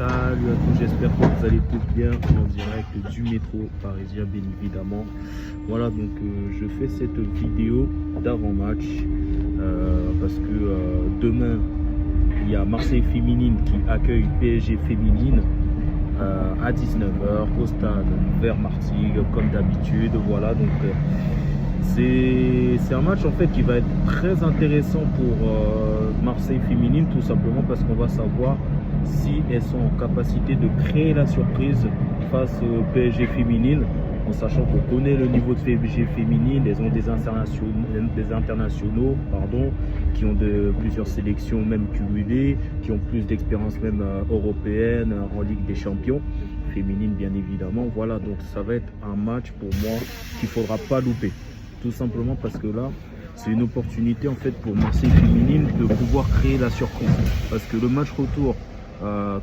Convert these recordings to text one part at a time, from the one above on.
Salut à tous, j'espère que vous allez tous bien en direct du métro parisien, bien évidemment. Voilà, donc je fais cette vidéo d'avant-match parce que demain, il y a Marseille féminine qui accueille PSG féminine à 19 h au stade Vert Martigues, comme d'habitude. Voilà, donc c'est un match en fait qui va être très intéressant pour Marseille féminine, tout simplement parce qu'on va savoir si elles sont en capacité de créer la surprise face au PSG féminine, en sachant qu'on connaît le niveau de PSG féminine. Elles ont des internationaux qui ont plusieurs sélections même cumulées, qui ont plus d'expérience même européenne en Ligue des Champions féminine, bien évidemment. Voilà, donc ça va être un match pour moi qu'il ne faudra pas louper, tout simplement parce que là c'est une opportunité en fait pour Marseille féminine de pouvoir créer la surprise, parce que le match retour,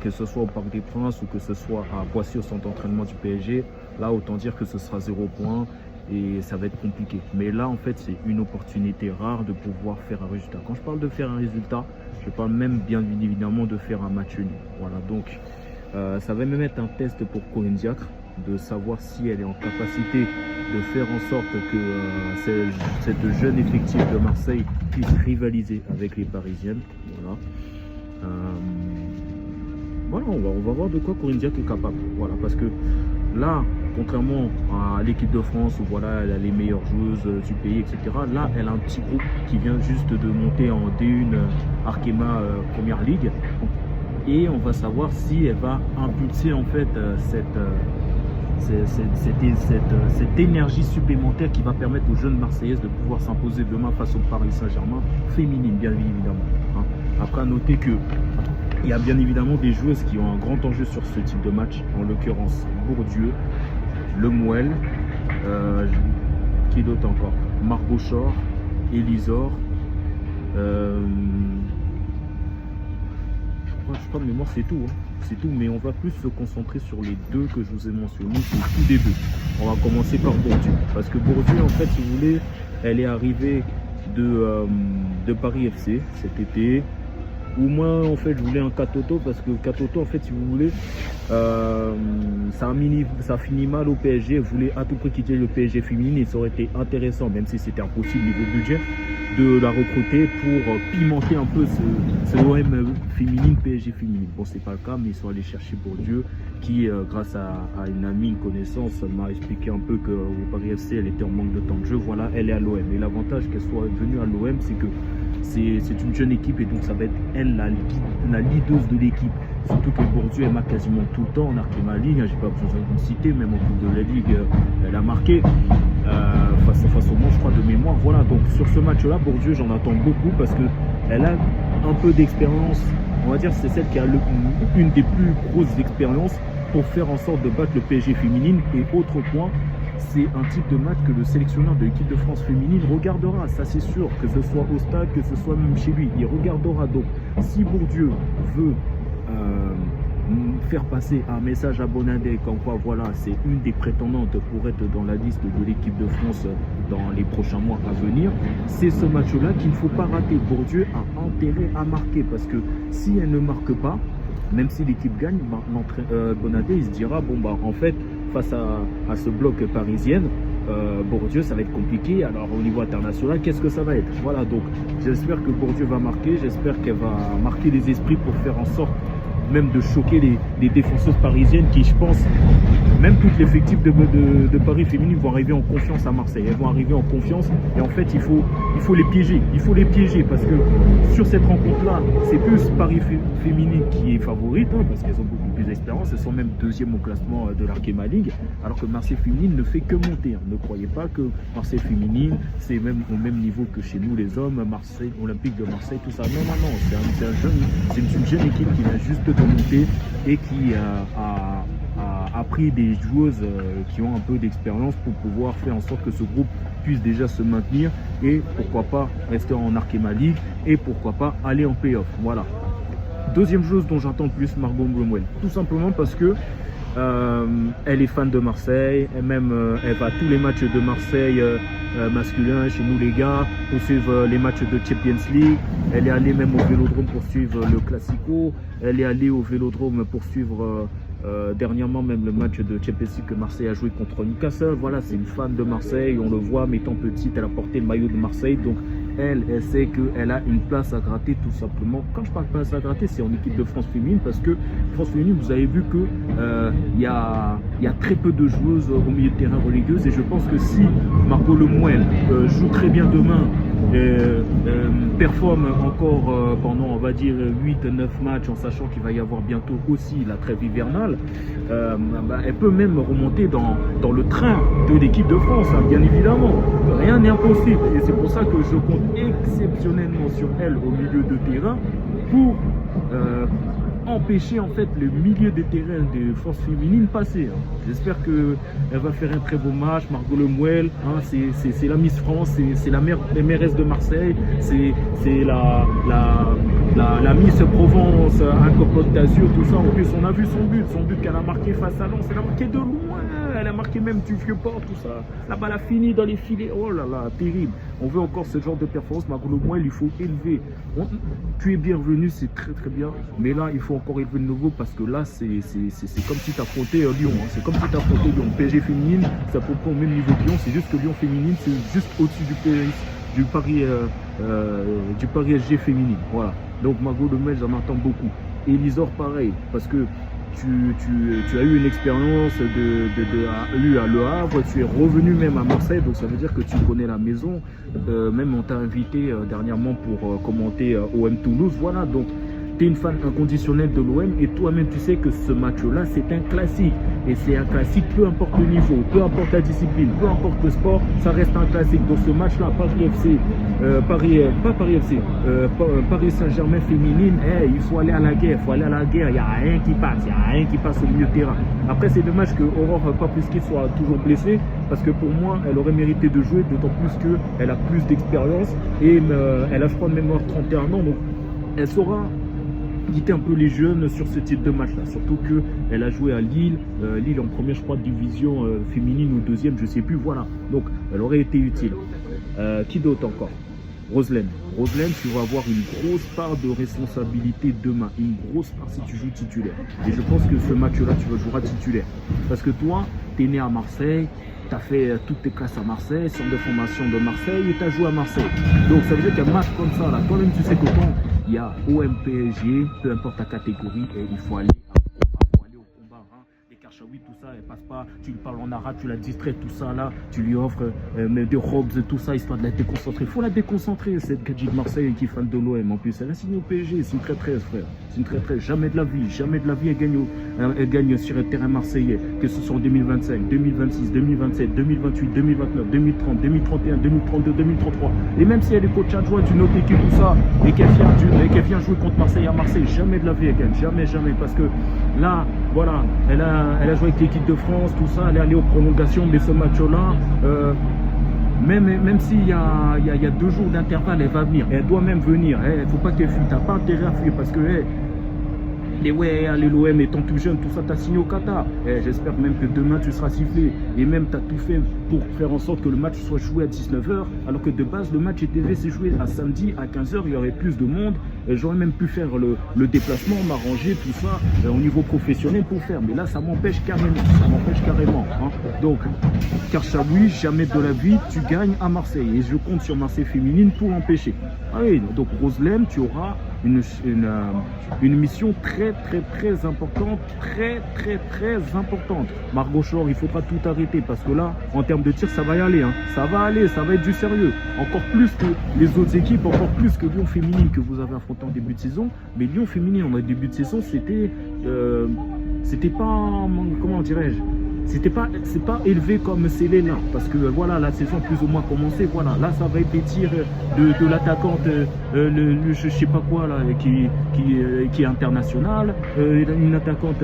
que ce soit au Parc des Princes ou que ce soit à Poissy au centre d'entraînement du PSG, là autant dire que ce sera 0 point et ça va être compliqué. Mais là en fait c'est une opportunité rare de pouvoir faire un résultat. Quand je parle de faire un résultat, je parle même bien évidemment de faire un match nul. Voilà, donc ça va même être un test pour Corinne Diacre, de savoir si elle est en capacité de faire en sorte que cette jeune effectif de Marseille puisse rivaliser avec les Parisiennes. Voilà. Voilà, on va voir de quoi Corinne Diacre est capable. Voilà, parce que là, contrairement à l'équipe de France où voilà, elle a les meilleures joueuses du pays, etc. Là, elle a un petit groupe qui vient juste de monter en D1 Arkema Première Ligue. Et on va savoir si elle va impulser en fait cette énergie supplémentaire qui va permettre aux jeunes Marseillaises de pouvoir s'imposer demain face au Paris Saint-Germain féminine, bien évidemment. Hein. Après, à noter que il y a bien évidemment des joueuses qui ont un grand enjeu sur ce type de match, en l'occurrence Bourdieu, Le Mouel, qui d'autre encore, Margot Chor, Elisor, je crois de mémoire c'est tout, hein. C'est tout, mais on va plus se concentrer sur les deux que je vous ai mentionnés au tout début. On va commencer par Bourdieu, parce que Bourdieu en fait, si vous voulez, elle est arrivée de Paris FC cet été. Ou moi en fait je voulais un Katoto, parce que Katoto en fait si vous voulez ça finit mal au PSG. Elle voulait à tout prix quitter le PSG féminine et ça aurait été intéressant, même si c'était impossible niveau budget, de la recruter pour pimenter un peu ce OM féminine, PSG féminine. Bon, c'est pas le cas, mais ils sont allés chercher Bourdieu qui grâce à une amie, une connaissance, m'a expliqué un peu qu'au Paris FC elle était en manque de temps de jeu. Voilà, elle est à l'OM, et l'avantage qu'elle soit venue à l'OM, c'est que c'est une jeune équipe et donc ça va être elle la leaduse de l'équipe. Surtout que Bourdieu elle marque quasiment tout le temps en Arkema Ligue, j'ai pas besoin de le citer, même en Coupe de la Ligue elle a marqué face au Mans, je crois, de mémoire. Voilà, donc sur ce match là Bourdieu j'en attends beaucoup parce que elle a un peu d'expérience, on va dire c'est celle qui a une des plus grosses expériences pour faire en sorte de battre le PSG féminine. Et autre point, c'est un type de match que le sélectionneur de l'équipe de France féminine regardera, ça c'est sûr, que ce soit au stade, que ce soit même chez lui, il regardera. Donc si Bourdieu veut faire passer un message à Bonadé comme quoi voilà, c'est une des prétendantes pour être dans la liste de l'équipe de France dans les prochains mois à venir, c'est ce match-là qu'il ne faut pas rater. Bourdieu a intérêt à marquer, parce que si elle ne marque pas, même si l'équipe gagne, Bonadé il se dira bon bah en fait face à ce bloc parisienne, Bourdieu ça va être compliqué, alors au niveau international qu'est-ce que ça va être. Voilà, donc j'espère que Bourdieu va marquer, j'espère qu'elle va marquer les esprits pour faire en sorte même de choquer les défenseuses parisiennes qui, je pense, même tout l'effectif de Paris féminine vont arriver en confiance à Marseille. Elles vont arriver en confiance et en fait il faut les piéger. Il faut les piéger parce que sur cette rencontre-là, c'est plus Paris féminine qui est favorite, hein, parce qu'elles ont beaucoup plus d'expérience. Elles sont même deuxième au classement de l'Arkema League, alors que Marseille féminine ne fait que monter. Hein. Ne croyez pas que Marseille féminine, c'est même au même niveau que chez nous les hommes, Marseille, Olympique de Marseille, tout ça. Non, non, non, c'est une jeune équipe qui vient juste de monter et qui a pris des joueuses qui ont un peu d'expérience pour pouvoir faire en sorte que ce groupe puisse déjà se maintenir et pourquoi pas rester en Arkema League et pourquoi pas aller en play-off. Voilà. Deuxième chose dont j'attends le plus, Margot Mouel. Tout simplement parce que Elle est fan de Marseille, et même elle va à tous les matchs de Marseille masculins chez nous les gars, pour suivre les matchs de Champions League. Elle est allée même au Vélodrome pour suivre le Classico. Elle est allée au Vélodrome pour suivre dernièrement même le match de Champions League que Marseille a joué contre Newcastle. Voilà, c'est une fan de Marseille, on le voit, mais étant petite, elle a porté le maillot de Marseille, donc elle sait qu'elle a une place à gratter tout simplement. Quand je parle de place à gratter, c'est en équipe de France féminine, parce que France féminine, vous avez vu que y a très peu de joueuses au milieu de terrain relégueuses, et je pense que si Margot Lemoine joue très bien demain, performe encore pendant, on va dire, 8-9 matchs, en sachant qu'il va y avoir bientôt aussi la trêve hivernale, elle peut même remonter dans le train de l'équipe de France, hein, bien évidemment. Rien n'est impossible, et c'est pour ça que je compte exceptionnellement sur elle au milieu de terrain pour empêcher en fait le milieu de terrain de France féminine passer. Hein. J'espère qu'elle va faire un très beau match. Margot Lemoine, hein, c'est la Miss France, c'est la mairesse de Marseille, c'est la Miss Provence, un Côte d'Azur, tout ça. En plus, on a vu son but qu'elle a marqué face à Lens, elle a marqué de loin, elle a marqué même du Vieux-Port, tout ça. La balle a fini dans les filets, oh là là, terrible. On veut encore ce genre de performance. Margot Lemoine, il faut élever. Tu es bienvenu, c'est très très bien, mais là, il faut encore élever de nouveau, parce que là, c'est comme si tu affrontais Lyon. Hein. C'est comme si tu affrontais Lyon. PSG féminine, c'est à peu près au même niveau que Lyon, c'est juste que Lyon féminine, c'est juste au-dessus du Paris SG féminine. Voilà. Donc Margot Lemoine, j'en entends beaucoup. Et Lisor, pareil, parce que tu as eu une expérience à Le Havre, tu es revenu même à Marseille, donc ça veut dire que tu connais la maison. Même on t'a invité dernièrement pour commenter OM Toulouse. Voilà, donc tu es une fan inconditionnelle de l'OM, et toi-même tu sais que ce match-là, c'est un classique. Et c'est un classique, peu importe le niveau, peu importe la discipline, peu importe le sport, ça reste un classique. Donc ce match-là, Paris Saint-Germain féminine, il faut aller à la guerre, il n'y a rien qui passe au milieu de terrain. Après, c'est dommage que Aurore Papriski soit toujours blessée, parce que pour moi, elle aurait mérité de jouer, d'autant plus qu'elle a plus d'expérience, et elle a, je crois, de mémoire 31 ans, donc elle saura guider un peu les jeunes sur ce type de match là, surtout qu'elle a joué à Lille, Lille en première, je crois, division féminine ou deuxième, je sais plus. Voilà, donc elle aurait été utile. Qui d'autre encore? Roselaine, tu vas avoir une grosse part de responsabilité demain, une grosse part si tu joues titulaire. Et je pense que ce match-là, tu joueras titulaire. Parce que toi, tu es né à Marseille, tu as fait toutes tes classes à Marseille, centre de formation de Marseille, et tu as joué à Marseille. Donc ça veut dire qu'un match comme ça, là, toi-même tu sais que quand il y a OM PSG, peu importe ta catégorie, et il faut aller au combat. Hein. Les Karchaoui, tout ça, elle passe pas, tu lui parles en arabe, tu la distrais, tout ça là, tu lui offres des robes, tout ça, histoire de la déconcentrer. Il faut la déconcentrer, cette gadget de Marseille qui est fan de l'OM. En plus, elle a signé au PSG, c'est une traîtresse, frère. C'est une traîtresse. Jamais de la vie, elle gagne sur un terrain marseillais, que ce soit en 2025, 2026, 2027, 2028, 2029, 2030, 2031, 2032, 2033. Et même si elle est coach adjoint d'une autre équipe, tout ça, et qu'elle vient jouer contre Marseille à Marseille, jamais de la vie elle gagne, jamais, parce que là, voilà, elle a joué avec l'équipe de France, tout ça, elle est allée aux prolongations, mais ce match-là, même s'il y a 2 jours d'intervalle, elle va venir, elle doit même venir. Il ne faut pas qu'elle fuit, tu n'as pas intérêt à fuir, parce que l'OM étant tout jeune, tout ça, tu as signé au Qatar. J'espère même que demain tu seras sifflé. Et même tu as tout fait pour faire en sorte que le match soit joué à 19h, alors que de base le match était s'est joué à samedi à 15h, il y aurait plus de monde. J'aurais même pu faire le déplacement, m'arranger, tout ça, au niveau professionnel pour faire. Mais là, ça m'empêche carrément. Hein. Donc, Karchaoui, jamais de la vie, tu gagnes à Marseille. Et je compte sur Marseille féminine pour empêcher. Ah oui, donc Roselaine, tu auras une mission très importante, très importante. Margot Chor, il faudra tout arrêter, parce que là, en termes de tir, ça va y aller. Hein. Ça va être du sérieux. Encore plus que les autres équipes, encore plus que Lyon féminine que vous avez affronté en début de saison. Mais Lyon féminine en début de saison, c'était pas, comment dirais-je, c'est pas élevé comme c'est là, parce que voilà, la saison a plus ou moins commencé. Voilà, là ça va être des tirs de l'attaquante, je sais pas quoi là, qui est internationale, une attaquante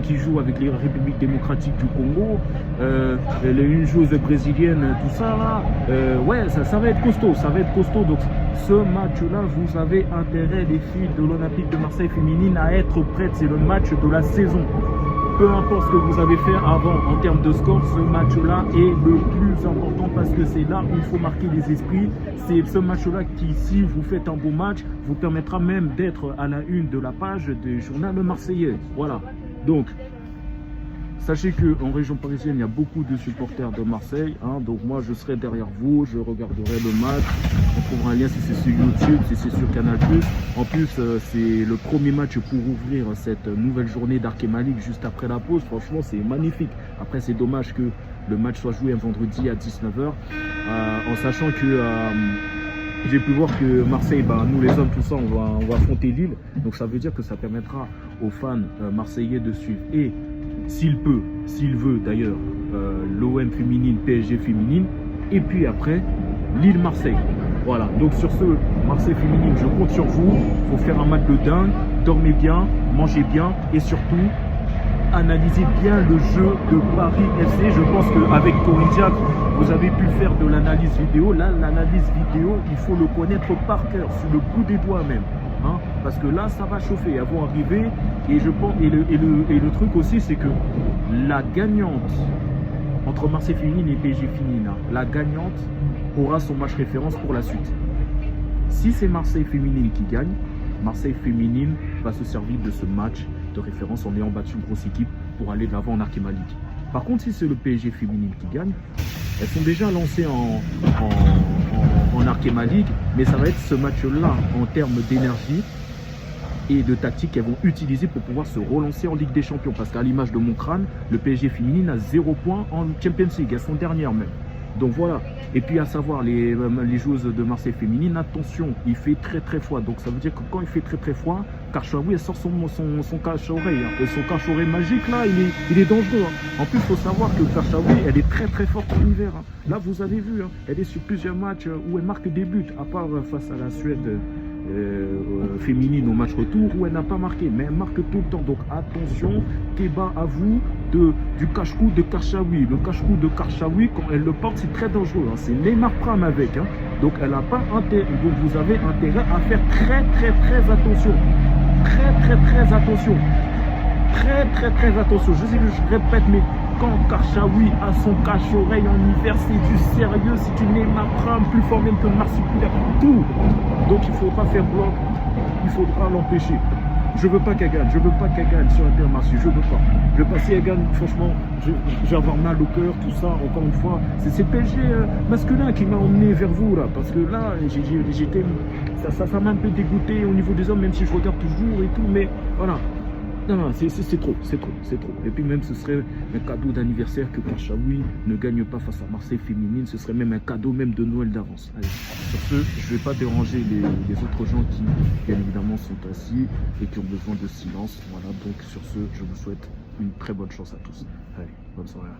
qui joue avec les Républiques démocratiques du Congo, une joueuse brésilienne, tout ça là. Ouais, ça va être costaud, Donc ce match-là, vous avez intérêt, les filles de l'Olympique de Marseille féminine, à être prêtes. C'est le match de la saison. peu importe ce que vous avez fait avant en termes de score, ce match-là est le plus important parce que c'est là où il faut marquer les esprits. C'est ce match-là qui, si vous faites un bon match, vous permettra même d'être à la une de la page du journal marseillais. Voilà. Donc, sachez qu'en région parisienne, il y a beaucoup de supporters de Marseille. Hein, donc moi, je serai derrière vous, je regarderai le match. On trouvera un lien si c'est sur YouTube, si c'est sur Canal+. En plus, c'est le premier match pour ouvrir cette nouvelle journée d'Arc et Malik juste après la pause. Franchement, c'est magnifique. Après, c'est dommage que le match soit joué un vendredi à 19h. En sachant que j'ai pu voir que Marseille, nous les hommes, tout ça, on va affronter Lille. Donc ça veut dire que ça permettra aux fans marseillais de suivre. Et s'il peut, s'il veut d'ailleurs, l'OM féminine, PSG féminine, et puis après, Lille-Marseille. Voilà, donc sur ce, Marseille féminine, je compte sur vous. Il faut faire un match de dingue, dormez bien, mangez bien, et surtout, analysez bien le jeu de Paris FC. Je pense qu'avec Corinne Diacre, vous avez pu faire de l'analyse vidéo. Là, l'analyse vidéo, il faut le connaître par cœur, sur le bout des doigts même. Hein, parce que là, ça va chauffer, elles vont arriver. Et je pense, et le truc aussi, c'est que la gagnante entre Marseille féminine et PSG féminine, la gagnante aura son match référence pour la suite. Si c'est Marseille féminine qui gagne, Marseille féminine va se servir de ce match de référence en ayant battu une grosse équipe pour aller de l'avant en Arc et Malik. Par contre, si c'est le PSG féminine qui gagne, elles sont déjà lancées en Arc et Malik, mais ça va être ce match-là en termes d'énergie et de tactique qu'elles vont utiliser pour pouvoir se relancer en Ligue des Champions. Parce qu'à l'image de mon crâne, le PSG féminine a 0 points en Champions League, elles sont dernières même. Donc voilà. Et puis à savoir, les joueuses de Marseille féminine, attention, il fait très froid. Donc ça veut dire que quand il fait très froid, Karchaoui, elle sort son cache-oreille. Son cache-oreille magique, là, il est dangereux. En plus, il faut savoir que Karchaoui, elle est très forte en hiver. Là, vous avez vu, elle est sur plusieurs matchs où elle marque des buts, à part face à la Suède féminine au match retour où elle n'a pas marqué, mais elle marque tout le temps. Donc attention, Kéba à vous du cache-cou de Karchaoui. Le cache-cou de Karchaoui, quand elle le porte, c'est très dangereux. C'est Neymar Prime avec. Donc elle n'a pas intérêt. Donc vous avez intérêt à faire très attention. Très attention. Très attention. Je sais que je répète, mais quand Karchaoui a son cache-oreille en hiver, c'est du sérieux, c'est une Neymar Prime, plus fort même que le marsupilaire, tout. Donc il faudra faire bloc, il faudra l'empêcher. Je veux pas qu'elle gagne, sur Intermarché, je veux pas. Si elle gagne, franchement, je vais avoir mal au cœur, tout ça, encore une fois. C'est le PSG masculin qui m'a emmené vers vous, là, parce que là, ça m'a un peu dégoûté au niveau des hommes, même si je regarde toujours et tout, mais voilà. Non, c'est trop. Et puis même, ce serait un cadeau d'anniversaire que Karchaoui ne gagne pas face à Marseille féminine. Ce serait même un cadeau même de Noël d'avance. Allez, sur ce, je ne vais pas déranger les autres gens qui, bien évidemment, sont assis et qui ont besoin de silence. Voilà, donc sur ce, je vous souhaite une très bonne chance à tous. Allez, bonne soirée.